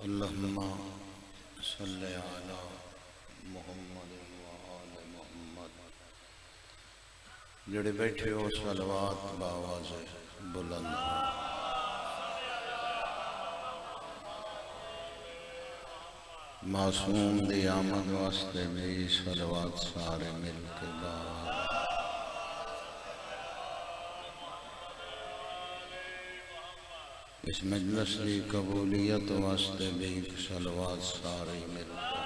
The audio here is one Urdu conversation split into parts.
اللہم صلی علی محمد وآل محمد۔ جڑے بیٹھے ہو صلوات باواز بلند ہو۔ معصوم دی آمد واسطے بھی صلوات سارے مل کے بعد۔ اس مجلس کی قبولیت واسطے بھی صلوات سارے مل کے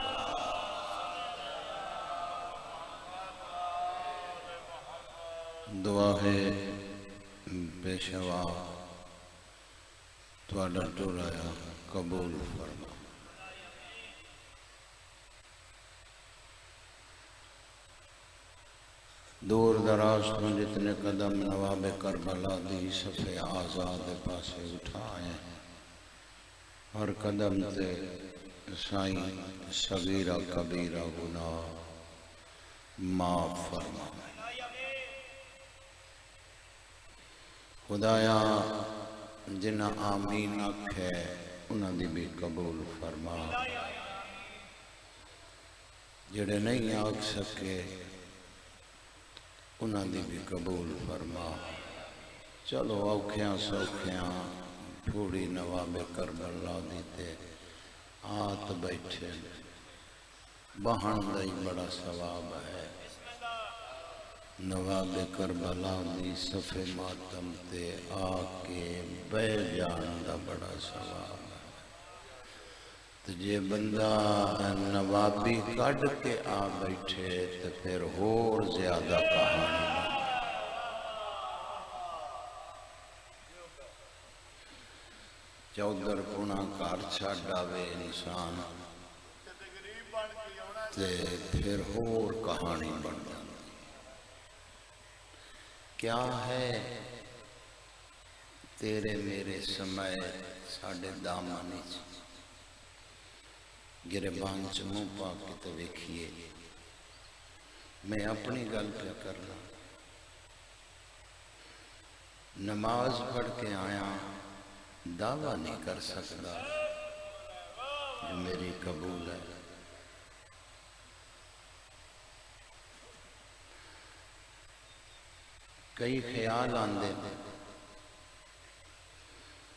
دعا ہے پیشوا تواڈا ٹورایا قبول فرما۔ دور دراز تو جتنے قدم نواب کربلا دی صفحے آزاد پاسے اٹھائے، ہر قدم تے سائیں صغیرہ کبیرہ گناہ معاف فرما۔ خدایا جنہ آمین آکھے انہاں دی بھی قبول فرما، جڑے نہیں آکھ سکے انہاں دی بھی قبول فرما۔ چلو اوکھیاں سوکھیاں تھوڑی نواب کربلا دی تے آت بیٹھے، بہن دائی بڑا ثواب ہے۔ نواب کربلا دی صفحے ماتم تے آکے بے جان دا بڑا ثواب ہے۔ تو جے بندہ نوابی کڈ کے آ بیٹھے تو پھر اور زیادہ کہانی ہے۔ چودر پونا کار چھڈ آوے انسان تے پھر اور کہانی بن جاتی۔ کیا ہے تیرے میرے سمے ساڈے دامانی چ گربان چ منہ پا کے تو ویکھیے۔ میں اپنی گل پہ کرنا، نماز پڑھ کے آیا دعویٰ نہیں کر سکتا جو میری قبول ہے۔ کئی خیال آندے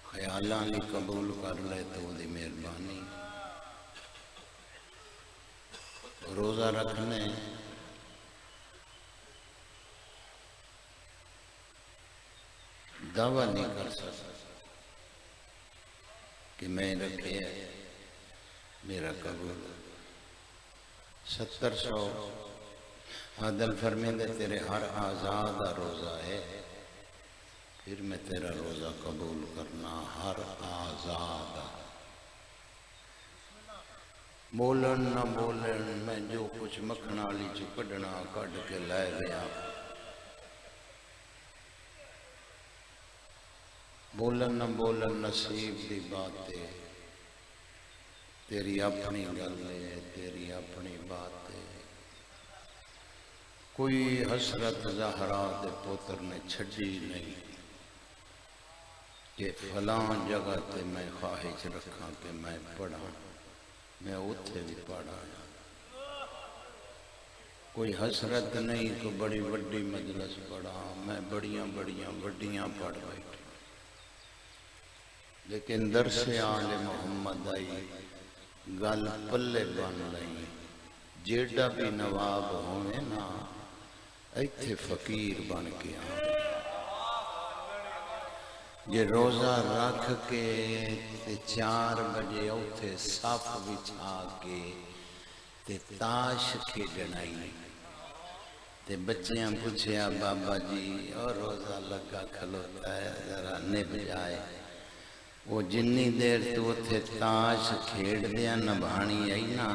خیالاں نہیں قبول کر لے تو وہ دی مہربانی۔ روزہ رکھنے دعویٰ نہیں کر سکتا کہ میں رکھے میرا قبول۔ 700 عادل فرمیندے تیرے ہر آزاد روزہ ہے، پھر میں تیرا روزہ قبول کرنا ہر آزاد۔ بولن نہ بولن میں جو کچھ مکھنالی چ کڈنا کڈ کے لے گیا۔ بولن نہ بولن نصیب دی بات ہے، تیری اپنی گل ہے، تیری اپنی بات ہے۔ کوئی حسرت زہرا دے پوتر نے چھڈی نہیں کہ فلاں جگہ تے میں خواہش رکھاں کہ میں پڑھاں، میں اتھے بھی پڑھا۔ کوئی حسرت نہیں کہ بڑی وڈی مجلس پڑھا، میں بڑیاں وڈیاں پڑھ بیٹھا۔ لیکن درس آل محمد آئی گل پلے بن لئی، جیڑا بھی نواب ہونے نا ایتھے فقیر بن کے آن۔ یہ روزہ رکھ کے 4 بجے اوتھے صف بچھا کے تے تاش کھیڈنائی تے بچیاں پوچھیا بابا جی اور روزہ لگا کھلوتا ہے ذرا نب جائے۔ وہ جنی دیر تو اوتھے تاش کھیڈ دیا نبھانی آئی نا،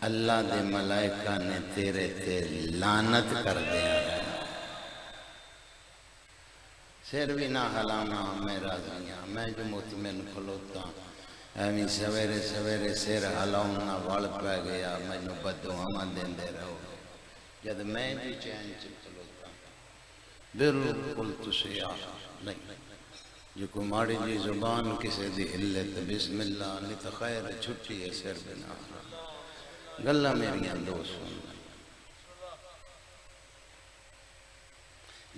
اللہ دے ملائکہ نے تیرے تے لعنت کر دیا ہے۔ سر بھی نہ ہلانا میں راضیاں، میں جو مطمئن کھلوتا ایویں سویرے سویرے سر ہلاؤں نہ وڑ پہ گیا، مینوں بددعاواں دیندے رہو جد میں بھی چین چ کھلوتا۔ بالکل تسی آ نہیں جو کوئی ماڑی جی زبان کسی دی ہلے تو بسم اللہ نہیں تو خیر چھٹی ہے سر بنا گلہ میریاں دو سن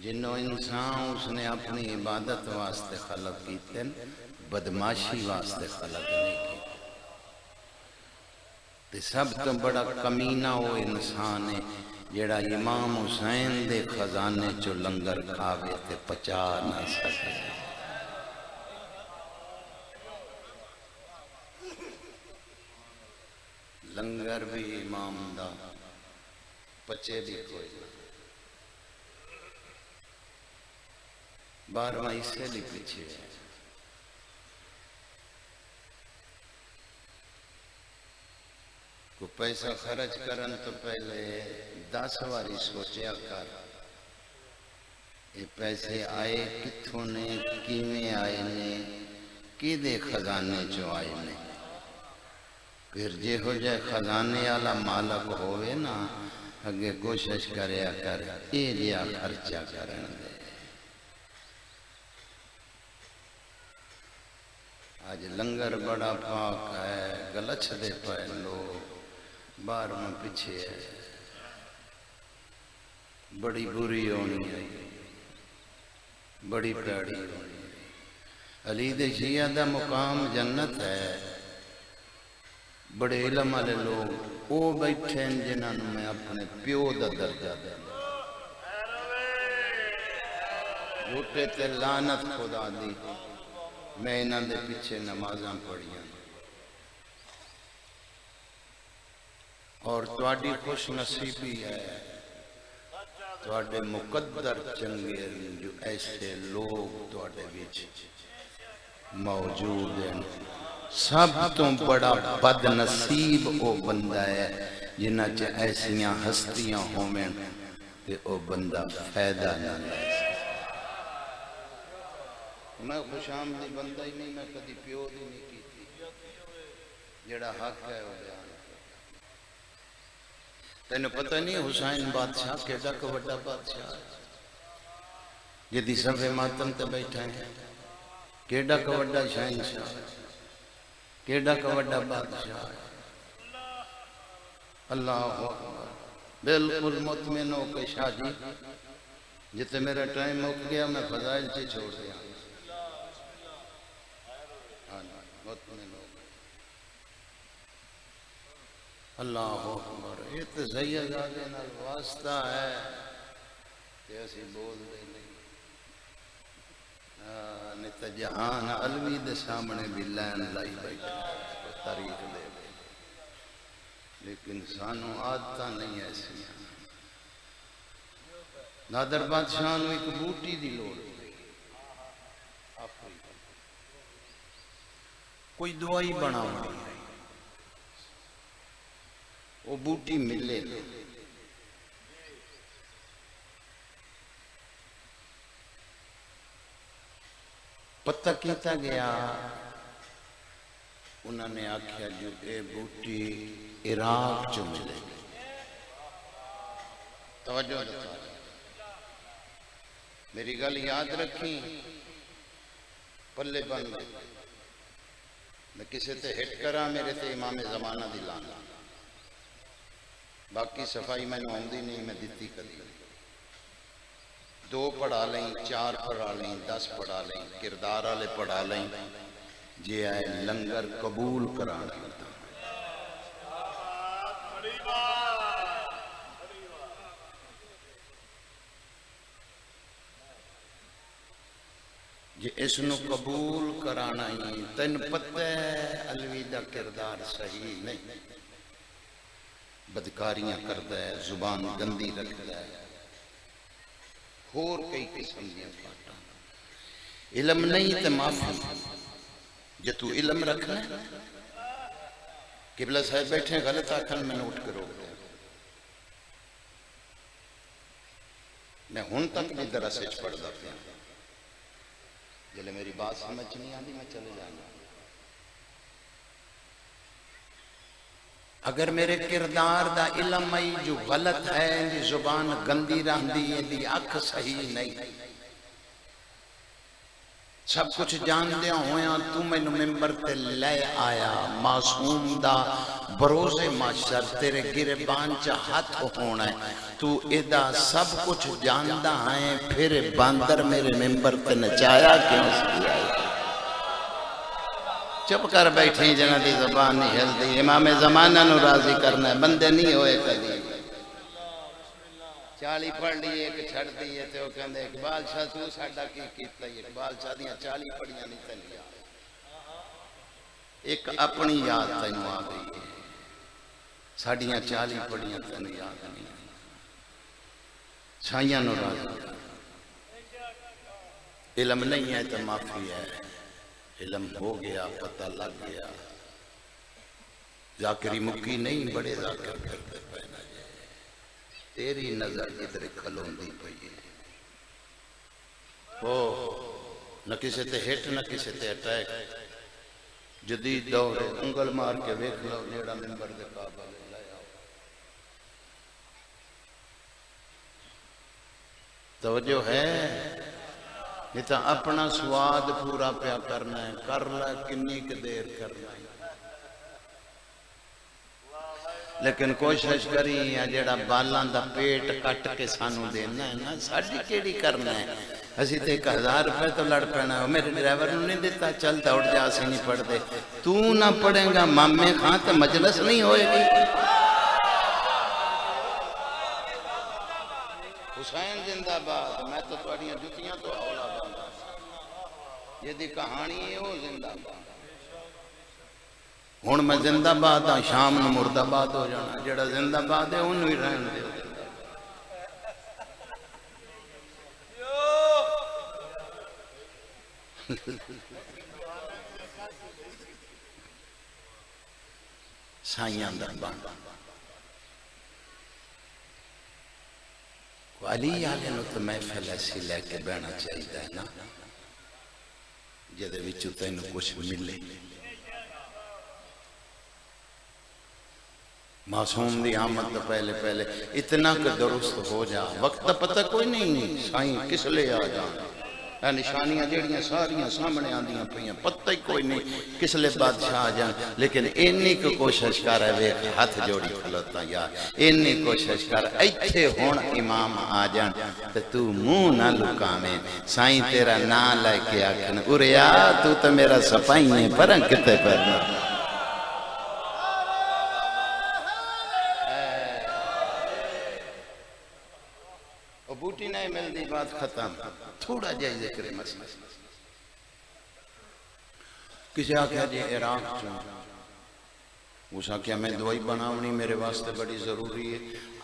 جنوں انسان اس نے اپنی عبادت واسطے خلق کیتے بدماشی واسطے خلق نہیں کی تے سب تو بڑا کمینہ وہ انسان ہے جڑا امام حسین دے خزانے چو لنگر کھاوے تے پچا نہ سکے لنگر بھی امام دا پچے بھی کوئی نہ بارواں اسے لی پیچھے ہے کو پیسہ خرچ کرن تو پہلے 10 واری سوچیا کر یہ پیسے آئے کتھوں نے کیویں آئے نے کی دے خزانے چو آئے نے پھر جے ہو جائے خزانے والا مالک ہوئے نا اگے کوشش کریا کر اے لیا خرچہ کرن دے آج لنگر بڑا پاک ہے گلچ دے پائے لوگ بار میں پیچھے ہے بڑی بری ہونی ہے بڑی پیڑی ہونی ہے علی دے شیعہ دا مقام جنت ہے بڑے علم والے لوگ وہ بیٹھے ہیں جنہاں میں اپنے پیو دا درجہ دے جھوٹے تے لعنت خدا دی میں انہاں دے پیچھے نمازاں پڑھیاں اور تواڈی خوش نصیبی ہے تواڈے مقدر چنگے جو ایسے لوگ تواڈے وچ موجود ہیں سب تو بڑا بد نصیب او بندہ ہے جنہاں چ ایسیاں ہستیاں ہوویں تے او بندہ فائدہ نہ لے میں خوش آمدی بندہ ہی نہیں میں کدی پیو دی نہیں کیتی جڑا حق ہے وہ بیان تینوں پتہ نہیں حسین بادشاہ کیڑا کو بڑا بادشاہ جدی صفے ماتم تے بیٹھا ہے کیڑا کو بڑا شہنشاہ کیڑا کو بڑا بادشاہ اللہ اکبر بالکل مطمئن ہو کہ شاہ جی جتے میرا ٹائم مک گیا میں فضائل سے چھوڑ دیا مطمئن ہو اللہ اکبر یہ تو زید آدھے نال واسطہ ہے کہ اسی بول دے نہیں نیتا جہان علوی دے سامنے بھی لین لائی بیٹھا تاریخ دے لیکن سانو عادتہ نہیں ایسی نادر بادشاہ نو ایک بوٹی دی لوڑ کوئی دوائی بنا وہ بوٹی ملے پتہ کیتا گیا انہوں نے آکھیا جو اے بوٹی عراق جو ملے توجہ دتا میری گل یاد رکھیں پلے بن گئے میں کسی تے ہٹ کرا میرے تے امام زمانہ دی لانا باقی صفائی میں نے آمدی نہیں میں دیتی کدی 2 پڑھا لیں 4 پڑھا لیں 10 پڑھا لیں کردار والے پڑھا لیں جے آئے لنگر قبول کرانا جے اس نو قبول کرانا ہی تین پتہ ہے علوی دا کردار صحیح نہیں بدکاریاں کرتا ہے زبان گندی رکھتا ہے اور کئی قسم دیا باتاں علم نہیں تے معافی جے تو علم رکھنا قبلہ صاحب بیٹھے غلط آکھن میں نوٹ کرو میں ہن تک بھی درسج پڑھ دا پیا جلے میری بات سمجھ نہیں آتی میں چلے جانا اگر میرے کردار دا علم آئی جو غلط ہے دی زبان گندی رہندی ہے دی اکھ صحیح نہیں سب کچھ جان دیا ہویا تو میں نے ممبر تے لے آیا معصوم دا بروز معاشر تیرے گربان چا ہاتھ ہونا ہے تو ادا سب کچھ جاندہ ہیں پھر باندر میرے ممبر تے نچایا کیوں سی آئی چپ کر بیٹھیں جنہ دی زبان نہیں ہل دی امام زمانہ نو راضی کرنا ہے بندے نہیں ہوئے کدی چالی پڑھ لیے ایک چھڑ دیئے تھے وہ کہندے اقبال شاہ تو ساڑھا کی کیتا ہے اقبال شاہ دیاں چالی پڑھیاں نہیں تلیا ایک اپنی یاد تینوں آ گئی ہے ساڑھیاں چالی پڑھیاں تینوں یاد نہیں چھائیاں نو راضی علم نہیں ہے تو معافی ہے علم ہو گیا پتہ لگ گیا ذاکری مکی نہیں بڑے ذاکر کرتے پہنا جائے تیری نظر ادھر کھلون دی پئی نہ کسی تے ہٹ نہ کسی تے اٹیک جدید دور انگل مار کے ویکھ لو نیڑا ممبر دے کعبہ لے آؤ توجہ ہے نہیں تو اپنا سواد پورا پیا کرنا ہے کر لے کنی کے دیر کرنا ہے لیکن کوشش کری یا جڑا بالان دا پیٹ کٹ کے سانو دینا ہے نا ساڑھی کیڑی کرنا ہے اسی تے 1000 روپے تو لڑ پینا ہے میرے ڈرائیور نے نہیں دیتا چل دوڑ جا سے نہیں پڑھ دے تو نہ پڑھیں گا مامے خان تے مجلس نہیں ہوئے گی حسین زندہ باد میں تو توڑیاں جتیاں تو اولا باندا یہ دی کہانی ہے وہ زندہ باد ہون میں زندہ باد ہاں شام نو مردہ باد ہو جانا جڑا زندہ باد ہے انہوں ہی رہن دے سائیاں دربان علی آلے نو تو محفل ایسی لے کے بہنا چاہیے ہے نا جدے وچوں تینوں کچھ ملے معصوم دی آمد تو پہلے اتنا کہ درست ہو جا وقت پتہ کوئی نہیں سائیں کس لے آ جا نشانیاں جڑیاں ساریاں سامنے آندیاں پہیاں پتہ ہی کوئی نہیں کس لے بادشاہ آ جان لیکن اینی کو کوشش کر ہے ویک ہاتھ جوڑی کھلوتا یار اینی کوشش کر ایتھے ہون امام آ جان تو منہ نہ لکامیں سائیں تیرا نا لے کے آکھن اریا تو میرا سپائیں ہے پرن کتے پرنا بوٹی نہیں مل دی بات ختم تھوڑا جائے ذکر مسئلہ کسی آکھا جی عراق چون اس آکھا میں دوائی بناونی میرے واسطے بڑی ضروری ہے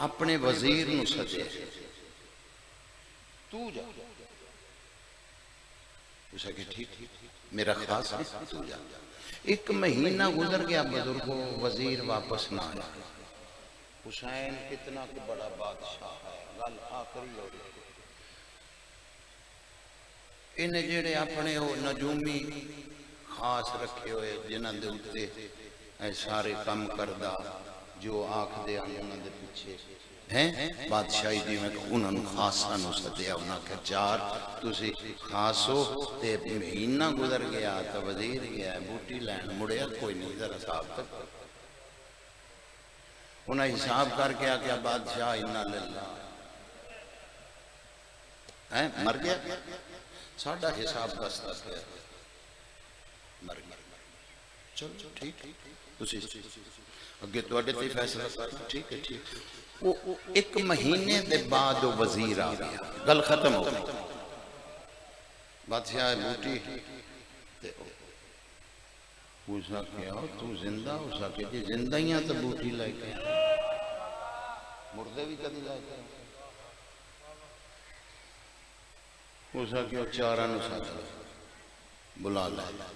اپنے وزیر نو سجے تو جا اس آکھا ٹھیک میرا خاص ہے تو جا ایک مہینہ گزر گیا بزرگوں وزیر واپس نہ آیا حسین کتنا کو بڑا بادشاہ ہے گل آخری ہو گئی انہیں جڑے اپنے نجومی خاص رکھے ہوئے جنہ دے اتے سارے کم کردہ جو آنکھ دے آنے انہوں دے پیچھے ہیں بادشاہی دی میں کہ انہوں نے خاصا نو سدیا انہوں نے کہا چار تُسی خاصو تے مہینہ گزر گیا تو وزیر گیا بوٹی لین مڑیا کوئی نہیں ذرا صاحب تک انہیں حساب کر کے آکیا بادشاہ انہا للہ مر گیا ساڑھا حساب بستا کیا مر گیا چلو ٹھیک اگے تو اڈے تی فیصلہ کرنا ٹھیک ہے ٹھیک ایک مہینے دے بعد وزیر آ گیا گل ختم ہو گئی بادشاہ بوٹی پوچھا کیا تو زندہ ہو سکے جی زندہ ہی ہیں تو بوٹی لائے کے مردے بھی کدی لائے کے پوچھا کیا چارہ نو ساتھ بلا لائے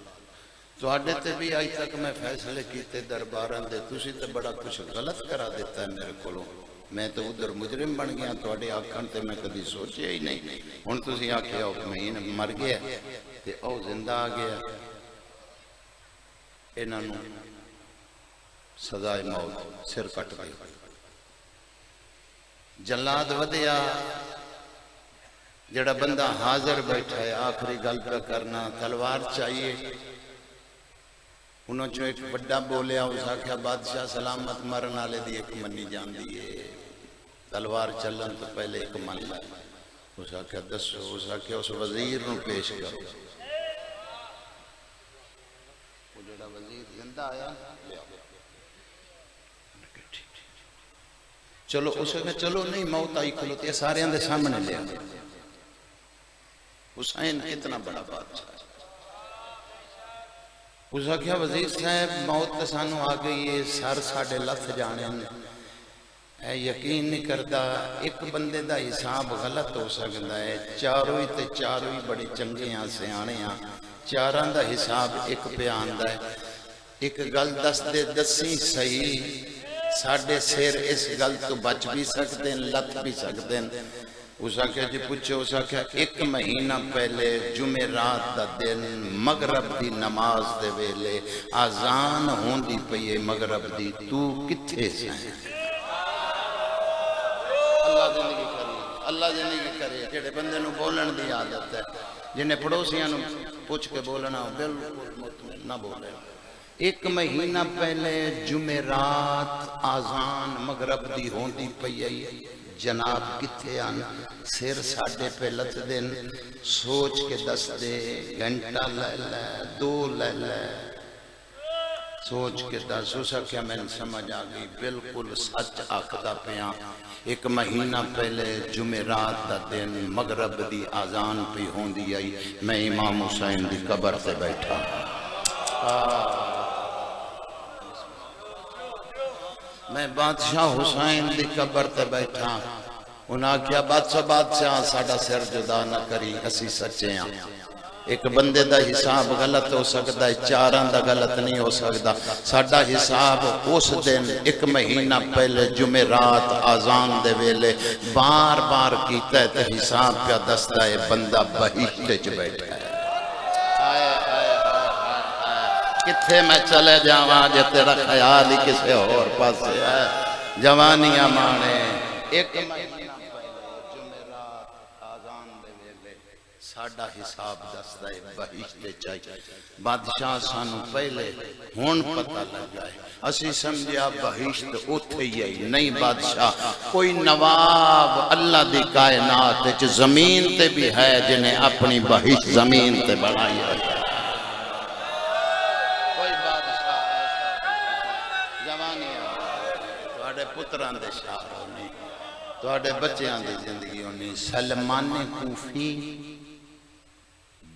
تو آڈے تے بھی آئی تک میں فیصلے کیتے درباران دے تُسی تے بڑا کچھ غلط کرا دیتا ہے میرے کولوں میں تو ادھر مجرم بن گیا تو آڈے آکھن تے میں کبھی سوچے ہی نہیں ہن تُسی آکھے او مہین مر گیا تے او زندہ آ گیا انہوں سزائے موت سر کٹ گئی جلاد ودیا جڑا بندہ حاضر بیٹھا ہے آخری گل پہ کرنا تلوار چاہیے انہوں چو ایک بڑا بولیا اس آکھیا بادشاہ سلامت مرن والے دی ایک منی جان دیئے تلوار چلن تو پہلے ایک من لائے اس آکھیا دسو اس آکھیا اس وزیر نو پیش کرو وہ جڑا وزیر زندہ آیا چلو اس نے چلو نہیں موت آئی کھلوتی ہے سارے اندے سامنے لیا حسین کتنا بڑا بادشاہ اس نے کہا وزیر صاحب موت سانو آ گئی ہے سر ساڑھے لتھ جانے اے یقین نہیں کرتا ایک بندے دا حساب غلط ہو سکتا ہے چاروئی تے چاروئی بڑی چنگے ہاں سیانے ہاں چاران دا حساب ایک پہ آندہ ہے ایک گل دس دے دسی صحیح ساڑھے سیر اس گل تو بچ بھی سکتے ہیں لت بھی سکتے ہیں اس آکھا جی پوچھے اس آکھا ایک مہینہ پہلے جمعرات دا دن مغرب دی نماز دے ویلے آزان ہوندی پئیے مغرب دی تو کتھے سائیں اللہ زندگی کرے جڑے بندے نو بولن دی عادت ہے جنہیں پڑوسیاں نو پوچھ کے بولنا بالکل مطمئن نہ بولے ایک مہینہ پہلے جمعرات آزان مغرب دی ہوندی پئی جناب کتھے آنا سر ساڑھے پہ لت دن سوچ کے دس دے گھنٹہ لے لے دو لے لے سوچ کے دس ہو سکیا میں نے سمجھ آگئی بالکل سچ آکھدا پیاں ایک مہینہ پہلے جمعرات دا دن مغرب دی آزان پہ ہوندی آئی میں امام حسین دی قبر سے بیٹھا میں بادشاہ حسین دی قبر تے بیٹھا انہاں کیا بادشاہ ساڑھا سر جدا نہ کری اسی سچے ہیں ایک بندے دا حساب غلط ہو سکتا ہے چاران دا غلط نہیں ہو سکتا ساڑھا حساب اس دن ایک مہینہ پہلے جمعرات آزان دے ویلے بار بار کیتا ہے تے حساب پہ دستا ہے بندہ بہشتے چ بیٹھا ہے کتھے میں چلے جاواں جے تیرا خیال ہی کسے اور پاسے ہے جوانیاں مانے ایک مہینہ پہلے جمعرات آزان دے ویلے ساڑھا حساب دستا ہے بہشتے چاہیے بادشاہ سانو پہلے ہون پتہ لگ جائے اسی سمجھیا بہشت اتھے ہی نہیں بادشاہ کوئی نواب اللہ دی کائنات زمین تے بھی ہے جنہیں اپنی بہشت زمین تے بڑھائی ہے پتران دے شاہ ہونی توڑے بچیاں دے زندگی ہونی سلمان کوفی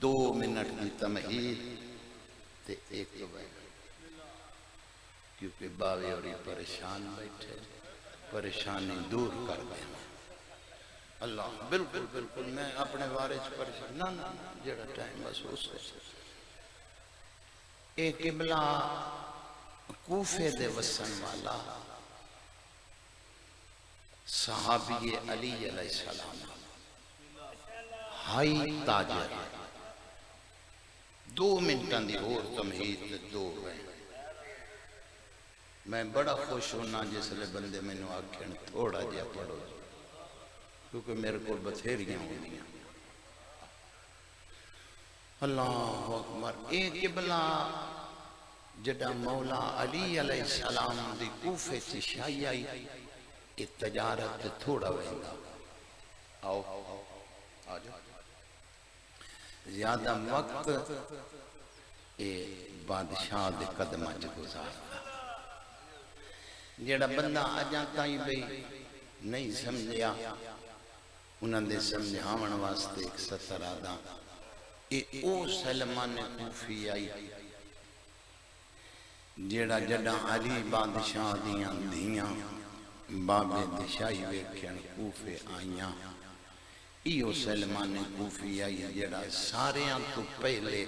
2 منٹ کی تمہید تے ایک تو بیٹھ کیونکہ باوی اوری پریشان بیٹھے پریشانی دور کر دیں اللہ بالکل بالکل میں اپنے وارث پریشان نہ جڑا ٹائم بس اس سے ایک قبلہ کوفے دے وسن والا صحابی علی علیہ السلام ہائی تاجر 2 منٹاں دی اور تمہید 2 رہے میں بڑا خوش ہونا جس لئے بندے میں نو آکھیں تھوڑا جیا پڑھو کیونکہ میرے کو بتھیریاں ہونیاں اللہ اکبر ایک قبلہ جڑا مولا علی علیہ السلام دی کوفے سے شاہی آئی تجارت تھوڑا ویندہ آؤ آجو زیادہ وقت بادشاہ دے قدمہ چ گزارتا جڑا بندہ آجاتا ہی بھئی نہیں سمجھیا انہوں نے سمجھاون واسطے ایک سطر آدھا او سلمان کوفی آئی جڑا جڑا علی بادشاہ دیاں دھیاں بابے دشائی ویکھن کوفے آئیاں ایو سلمان کوفی آئی جڑا ساریاں تو پہلے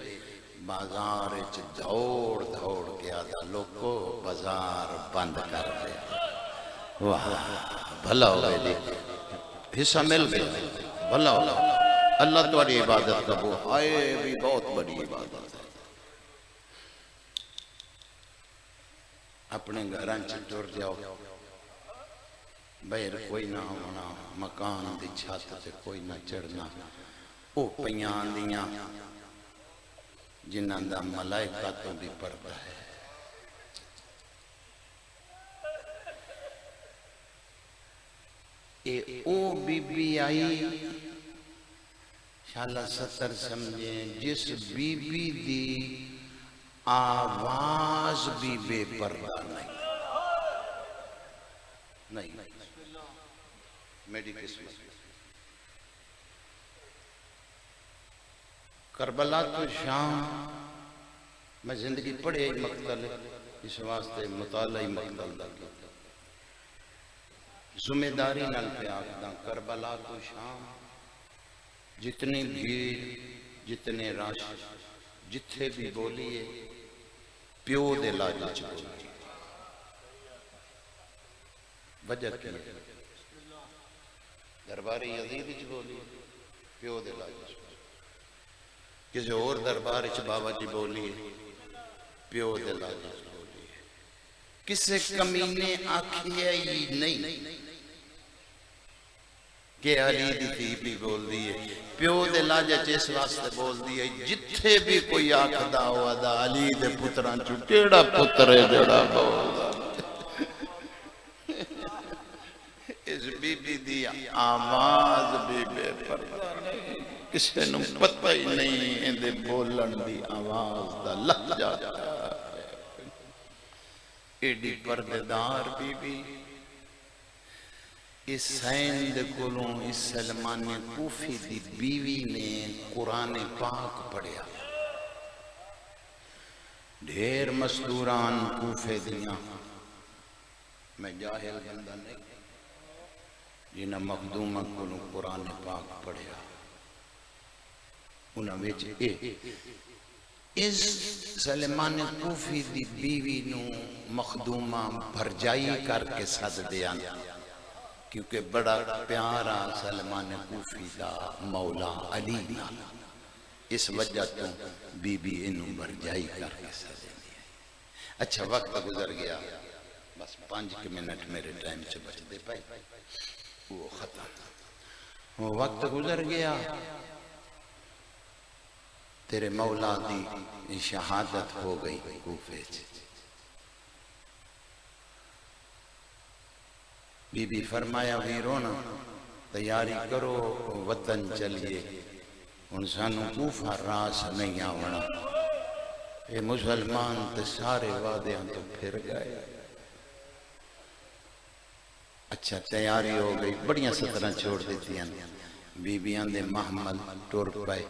بازار اچ دوڑ دوڑ کے آدھا لوگو بازار بند کر دے واہ بھلا ہوئے دی حصہ مل گیا بھلا ہوئے اللہ تمہاری عبادت کا وہ آئے بھی بہت بڑی عبادت ہے اپنے گھراں چ ٹر جاؤ، باہر کوئی نہ ہونا، مکان دی چھت تے کوئی نہ چڑھنا، او پیاں دیاں جنہاں دا ملائکہ تو بھی پردہ ہے۔ اے او بی بی آئی شالا 70 سمجھیں، جس بی بی دی آواز بھی بے پردہ نہیں، میری قسمت۔ کربلا تو شام میں زندگی پڑھے مقتل اس واسطے مطالعہ مقتل دا کیتا، ذمہ داری نال پہ آکھدا کربلا تو شام جتنی بھیڑ جتنے رش جتھے بھی بولیے پیو دے لاج چ بولیے، وجہ کیا درباری یزید چ بولیے پیو دے لاج چ، کسی اور دربار چ بابا جی بولیے پیو دے لاج چ بولیے، کسے کمینے آکھیا ہی نہیں کہ علی دی تھی بھی بول دیئے، پیو دے لاجہ چیس واسطے بول دیئے، جتھے بھی کوئی آکھدا ہوا دا علی دے پتران چو کیڑا پترے جڑا بول دا، اس بی بی دی آواز بھی بے پردہ نہیں، کسے نو پتہ ہی نہیں اندے بولن دی آواز دا لہجہ ایڈی پردیدار بی بی۔ اس سیند کلوں اس سلمان کوفی دی بیوی نے قرآن پاک پڑھیا، ڈھیر مصدوران کوفے دیاں، میں جاہل بندہ نہیں، جنہ مخدومہ کلوں قرآن پاک پڑھیا، انہاں ویچ اس سلمان کوفی دی بیوی نو مخدومہ بھرجائی کر کے سد دیاں، کیونکہ بڑا پیارا سلمان کوفی دا مولا علی نال، اس وجہ تو بی بی انہوں برجائی کر کے سدے دیا۔ اچھا وقت گزر گیا، بس 5 منٹ میرے ٹائم سے بچ دے پائے، وہ ختم، وہ وقت گزر گیا، تیرے مولا دی شہادت ہو گئی کوفے سے۔ بی بی فرمایا ویرون تیاری کرو وطن چلیے، ان سانوں کوفہ راس نہیں آونا، اے مسلمان تے سارے وعدیاں تو پھر گئے۔ اچھا تیاری ہو گئی، بڑیاں سترہ چھوڑ دیتی ہیں، بی بیاں دے محمل ٹور پائے،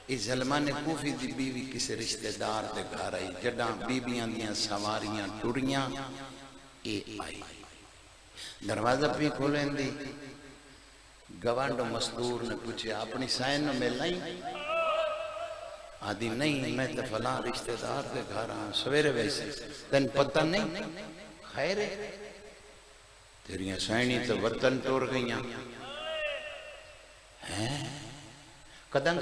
اس سلمان کوفی دی بیوی کسی رشتہ دار دے گھر آئی، جڑاں بی بیاں دیاں سواریاں ٹوریاں، اے آئی دروازہ بھی کھولیں دی، گوانڈو مستور نے پوچھے اپنی سائن میں لائیں، آدھی نہیں میں تو فلاں رشتہ دار دے گھر آن سویرے ویسے تن پتہ نہیں خیر ہے، تیریاں سائنی تو وطن ٹور گئیاں، قدم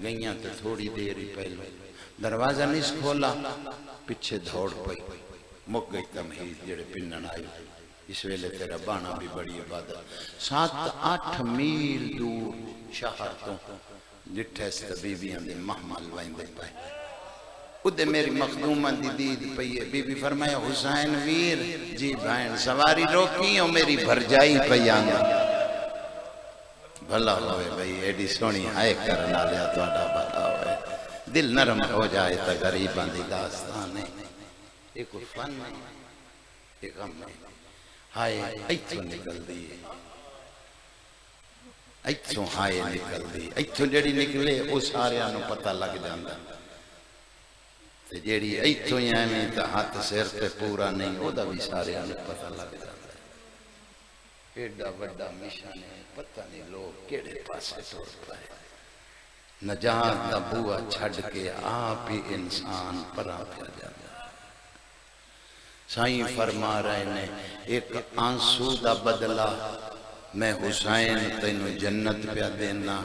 گئیاں تو تھوڑی دیری پہلو، دروازہ نہیں کھولا پچھے دھوڑ پئی، مک گئی تمہید جڑے پنن آئی، اس ویلے تیرا بانا بھی بڑی عبادت، 7-8 میل دور شہر تو جٹھے ستبیبیاں دے محمل وائن دے پائے، ادھے میری مخدومہ دی دید پئیے، بی بی فرمایا حسین ویر جی بھائن سواری روکی ہو میری بھرجائی پئیاں، بھلا ہوئے بھئی ایڈی سونی ہائے کرنا لیا تو اڈا بھلا ہوئے، دل نرم ہو جائے تا غریبان دی داستان ہے، ایک فن ہے ایک غم ہے، ہائے ایتھوں نکل دیئے، ایتھوں ہائے نکل دیئے، ایتھوں جڑی نکلے او سارے آنو پتہ لگ جاندہ، تے جڑی ایتھوں یعنی تا ہاتھ سیر تے پورا نہیں او دا بھی سارے آنو پتہ لگ جاندہ، ایڈا وڈا مشن ہے، پتہ نہیں لوگ کیڑے پاسے ٹور پائے، نجات دا بوا چھڑ کے آپ ہی انسان پرا پیا جاندہ، سائیں فرما رہے نے ایک آنسو دا بدلہ میں حسین تینوں جنت پیا دینا،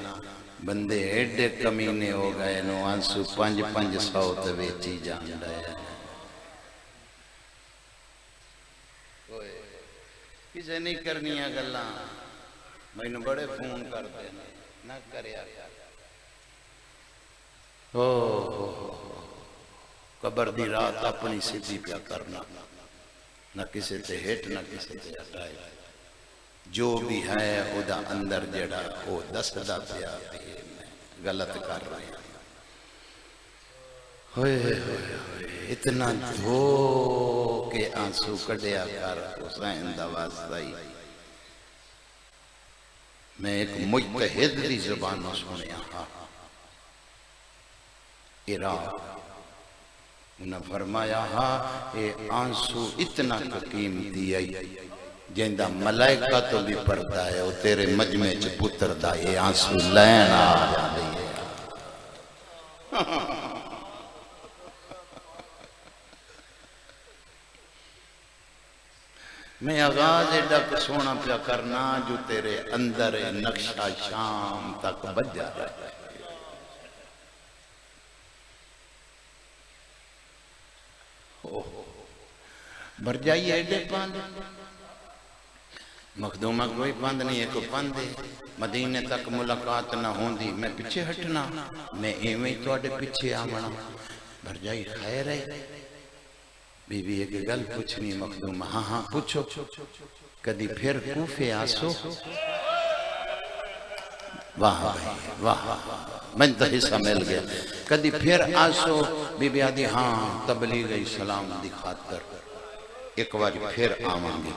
بندے ایڈے کمینے ہو گئے نو آنسو 500 تے ویچی جان رہے ہیں، کسے نہیں کرنیاں گلاں مینوں بڑے فون کرتے ہیں نہ کریا قبر دی رات اپنی سیدھی پیا کرنا نہ کسے تے ہٹ نہ کسے تے ہٹائے جو بھی ہے او دا اندر جڑا او دسدا پیا غلط کر رہے ہیں ہوئے ہوئے ہوئے اتنا دھو کے آنسو کڈیا کر حسین دا واسطہ ہی میں ایک مجتہد دی زبانوں سنیا ہاں عراق انہاں فرمایا ہاں اے آنسو اتنا قیمتی ہے جیندہ ملائکہ تو بھی پڑھتا ہے وہ تیرے مجمع چ پتر دا اے آنسو لین آ جاندی ہے میں آغاز ایڈا سونا پیا کرنا جو تیرے اندر نقشہ شام تک بجا رہا ہے بھر جائیے ایڈے پاند مخدومہ کوئی پاند نہیں ہے کوئی پاند ہے مدینے تک ملاقات نہ ہوندی میں پیچھے ہٹنا میں ایویں تو آڈے پیچھے آمنا بھر جائی خیر ہے بی بی ایک گل پوچھنی مخدومہ ہاں ہاں پوچھو کدی پھر کوفے آسو واہ بھائی واہ میں تو حصہ مل گیا کدی پھر آسو بی بی آدھی ہاں تبلیغ اسلام دی خاطر ایک باری پھر آمان گے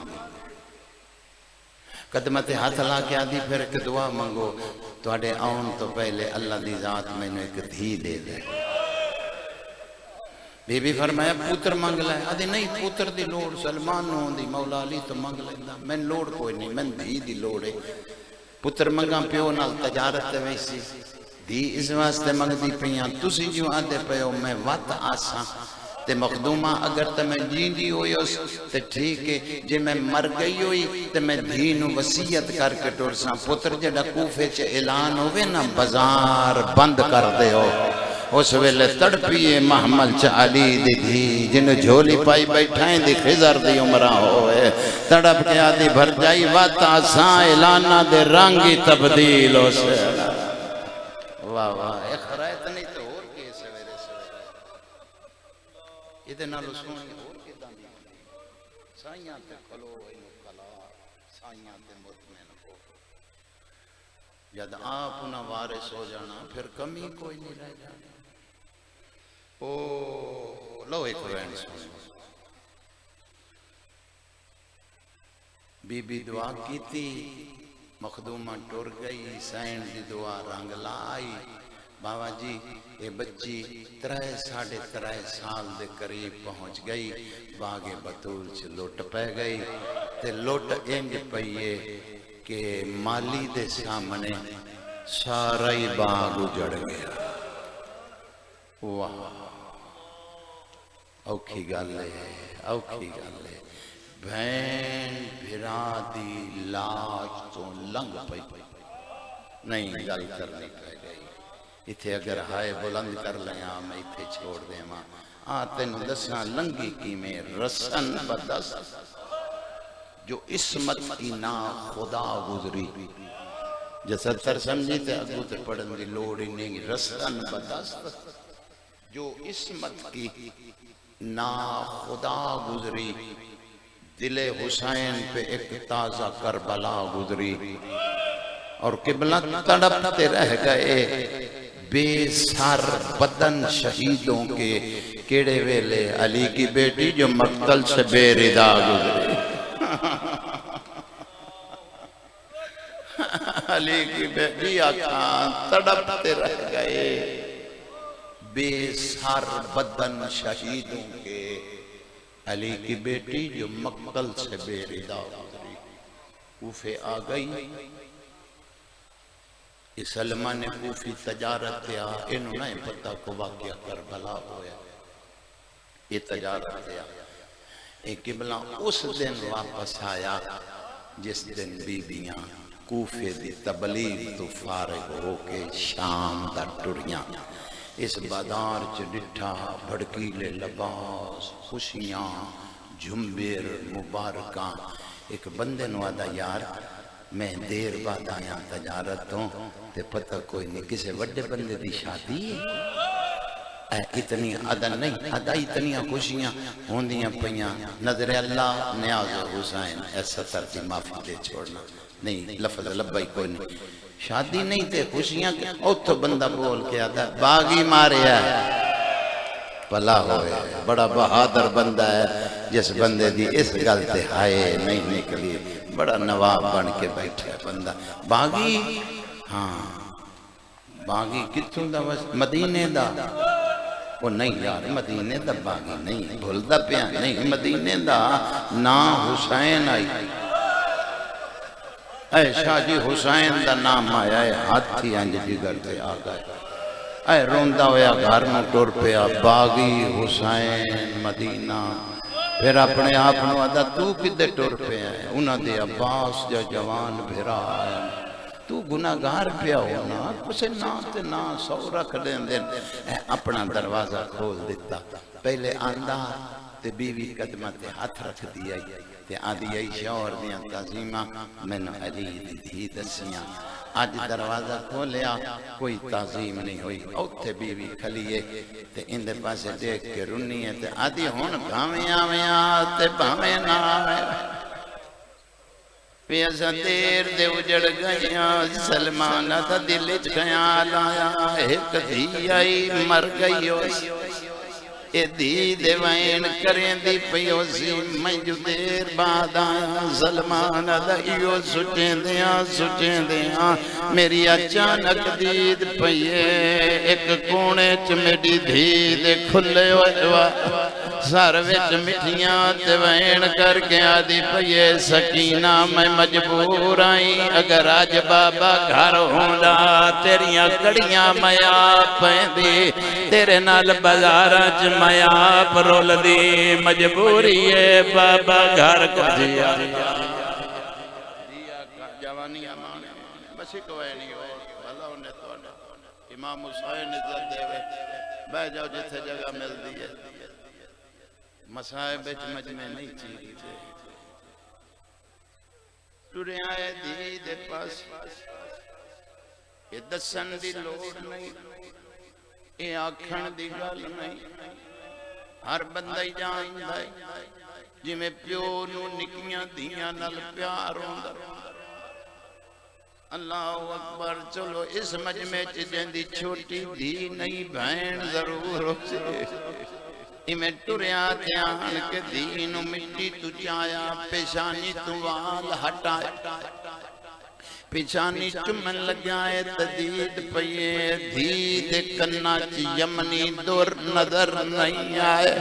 قدمت ہاتھ لا کے آدھی پھر ایک دعا منگو توڑے آن تو پہلے اللہ دی ذات میں نے ایک دھی دے دے بی بی فرمایا پوتر مانگ لائے آدھی نہیں پوتر دی لوڑ سلمان ہوں دی مولا علی تو مانگ لائے میں لوڑ کوئی نہیں میں دھی دی لوڑ ہے پتر منگاں پیو نال تجارت ویسی دی اس واسطے منگ دی پیاں تسی جو آدھے پیو میں وات آساں تے مخدومہ اگر تے میں جیندی ہوئی اس تے ٹھیک ہے جے میں مر گئی ہوئی تے میں دھینو وسیعت کر کے ٹورساں پتر جڑا کوفے چے اعلان ہوئے نا بازار بند کر دے ہو اس ویلے تڑپیے محمل چا علی دی دھی جن جھولی پائی بیٹھائیں دی خضر دی عمرہ ہوئے تڑپ کے آدھی بھر جائی وات آسان اعلانہ دے رنگی تبدیل ہو سے واہ واہ ایک خرائط نہیں تو اور کے سویرے سویرے یہ دے نالو سونی اور کے داندی سائیاں تے کھلو اینو کلا سائیاں تے مطمئن ہو جد آپ نہ وارث ہو جانا پھر کمی کوئی نہیں رہ جانا لو ایک وین سونی بی بی دعا کی تھی مخدومہ ٹور گئی سین دی دعا رنگ لائی بابا جی اے بچی 3.5 سال دے قریب پہنچ گئی باغ بطول سے لوٹ پہ گئی تے لوٹ انج پئیے کہ مالی دے سامنے سارا ہی باغ اجڑ گیا واہ اوکھی گل ہے بھین بھرا دی لاش تو لنگ پئی نہیں گل کرنی پہ گئی اتھے اگر ہائے بلند کر لیا میں اتھے چھوڑ دے ماں آتے نو دسنا لنگی کی میں رسن بدس جو اسمت کی نا خدا گزری جیسا تر سمجھی تے اگو تے پڑھن دی لوڑی نہیں رسن بدس جو اسمت کی نا خدا گزری دل حسین پہ ایک تازہ کربلا گزری اور قبلہ تڑپتے رہ گئے بے سر بدن شہیدوں کے کیڑے ویلے علی کی بیٹی جو مقتل سے بے ردا گزری علی کی بیٹی آکھاں تڑپتے رہ گئے بے سر بدن شہیدوں کے علی کی بیٹی جو مقتل سے بے ردا گزری کوفے آ گئی سلمہ نے کوفی تجارت دیا انہوں نے پتہ کو واقعہ کربلا ہویا یہ تجارت دیا ایک قبلہ اس دن واپس آیا جس دن بی بیاں کوفے دی تبلیغ تو فارغ ہو کے شام دا ٹریاں اس بازار چ ڈٹھا بھڑکیلے لباس خوشیاں جھمبیر مبارکاں ایک بندے نو آدھا یار میں دیر بعد آیا تجارت ہوں تے پتہ کوئی نہیں کسے وڈے بندے دی شادی ہے اتنی عدن نہیں عدہ اتنی خوشیاں ہوندیاں پہیاں نظر اللہ نیاز حسین ایسا ترتی معافی دے چھوڑنا نہیں لفظ لبائی کوئی نہیں شادی نہیں تے خوشیاں اوتھو بندہ بول کے آتا ہے باغی ماریا ہے بھلا ہوئے بڑا بہادر بندہ ہے جس بندے دی اس گلتے ہائے نہیں نکلی بڑا نواب بن کے بیٹھا ہے بندہ باغی ہاں باغی کتوں دا مدینے دا وہ نہیں یار مدینے دا باغی نہیں بھولدا پیا نہیں مدینے دا نا حسین آئی اے شاہ جی حسین دا نام آیا ہے ہاتھی انج جگر تے آ گئے اے روندہ ہویا گھر میں ٹور پیا باغی حسین مدینہ پھر اپنے آپ نو آدھا تو کدے ٹور پیا ہے انہاں دے عباس جو جوان بھرا آیا تو گناہگار پیا ہونا کسے نا تے نا سو رکھ دیں دیں اپنا دروازہ کھول دیتا پہلے آندہ تے بیوی قدمہ تے ہاتھ رکھ دیا تے آدھی ای شور دیاں تعظیمہ میں نے علی دی دسیاں آج دروازہ کھولیا کوئی تعظیم نہیں ہوئی اوتھے بیوی کھلیے تے اندے پاسے دیکھ کے رنی ہے تے آدھی ہون بھامیں آویں تے بھامیں نہ آویں پیسا دیر دے اجڑ گئیاں سلمانہ تا دل خیال آیا ایک دھی آئی مر گئی ہو اے دی دے وین کریں دی پیوسی میں جو دیر بعد آیا سلمانہ دا ایو سچیں دیاں میری اچانک دید پیے ایک کونے چ میری دھی دے کھلے ہوئے سر وچ مٹھیاں تے وین کر کے آدھی پیے سکینہ میں مجبور آئی اگر آج بابا گھر ہوندا تیریاں کڑیاں میں آپ دی تیرے نال بازاراں چ میں آپ رول دی مجبوری ہے بابا گھر کو دیا جوانی امان بس ایک وے نہیں ہو بھلا انہیں تو امام حسین عزت دے بہ جاؤ جتھے جگہ مل دی ہے مسائب اچ مجمع نہیں چیری تھے ٹورے آئے دی دے پاس یہ دسن دی لوڑ نہیں یہ آکھن دی گل نہیں ہر بندہ ہی جان دائے جی میں پیو نو نکیاں دیاں نل پیار ہوندہ اللہ اکبر چلو اس مجمع چیزیں دی چھوٹی دی نہیں بہن ضرور ہو سے میں ٹریا تیان کے دین مٹی تو چایا پیشانی تو وال ہٹایا پیشانی چمن لگائے تدید پئیے دید کنہ چی یمنی دور نظر نہیں آئے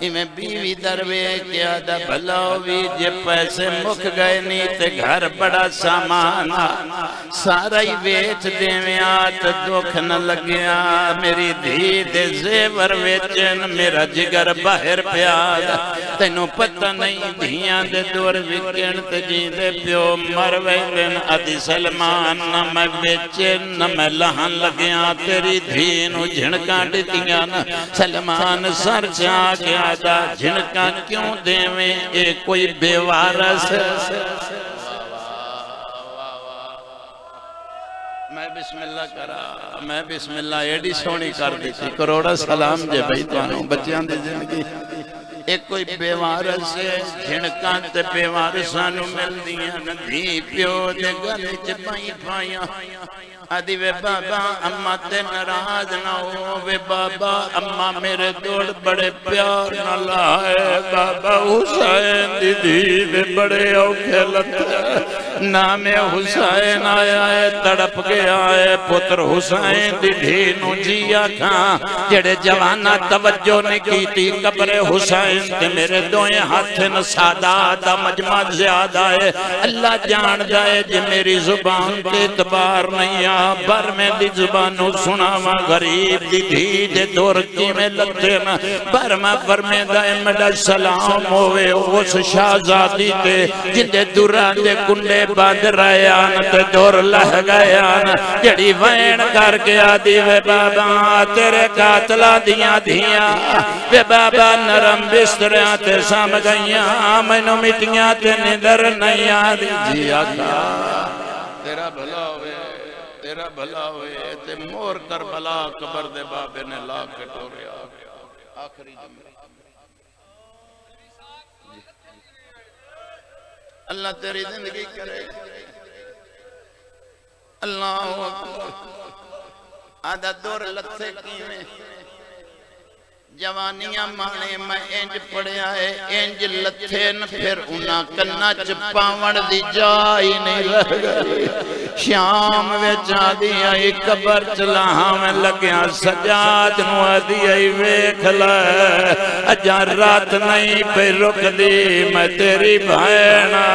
میں بیوی دروے کیا دا بھلاوی جے پیسے مکھ گئے نہیں تے گھر بڑا سامانا سارا ہی ویچ دیویات دکھ نہ لگیا میری دید زیور ویچن میرا جگر باہر پیادا تینوں پتہ نہیں دھیاں دے دور وکن تے جی دے پیو مر ویلن ادھی سلمان نہ میں ویچن نہ میں لہن لگیا تیری دھینو جھنکاں ڈتیاں سلمان سر چاہ گیا جھنکا کیوں دیویں اے کوئی بے وارث میں بسم اللہ کرا میں بسم اللہ ایڈی سونی کر دیتی کروڑا سلام جے بھائی توانوں بچیاں دے زندگی ایک کوئی بے وارث ہے جھنکا تے بے وارثانوں مل دیاں ندھی پیو دے گلے چپائی پائیاں آدھی وے بابا اممہ تے نراز نہ ہو وے بابا اممہ میرے دوڑ بڑے پیار نہ لائے بابا حسین دی دھیلے بڑے اوکھے لگتے نام حسین آیا ہے تڑپ گیا ہے پتر حسین دی دھینو جیا کھاں جڑے جوانا توجہ نے کی تھی قبر حسین تے میرے دوئے ہاتھن سادہ مجمع زیادہ ہے اللہ جان جائے جے میری زبان کے اعتبار نہیں آ بر میں دی زبانوں سناوا غریب دی دھی دے دور کی میں لگتے نا بر میں فرمے دائے مڈا سلام ہوئے اس شہزادی تے جن دے دوران دے کنڈے گٹے بند رہے آن تے دور لہ گئے آن جڑی وین کر کے آدھی وے بابا تیرے قاتلہ دیاں دھیاں وے بابا نرم بستریاں تے سام گئیاں مینو مٹیاں تے ندر نہیں آدھی جی آقا تیرا بھلا ہوئے تیرا بھلا ہوئے تے مور کربلا قبر دے بابے نے لا کے ٹوریا آخری جملہ اللہ تیری زندگی کرے اللہ اکبر آدھا دور لتھے کیویں جوانیاں مانے میں انج پڑیا ہے انج لتھین پھر انہاں کنا چپاون دی جائی نہیں رہ گئی شام ویچا دیا ایک قبر چلا ہمیں لگیاں سجاد نو دیا ویکھ لے اجا رات نہیں پہ رک دی میں تیری بھائنا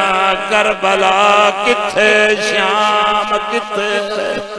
کربلا کتھے شام کتھے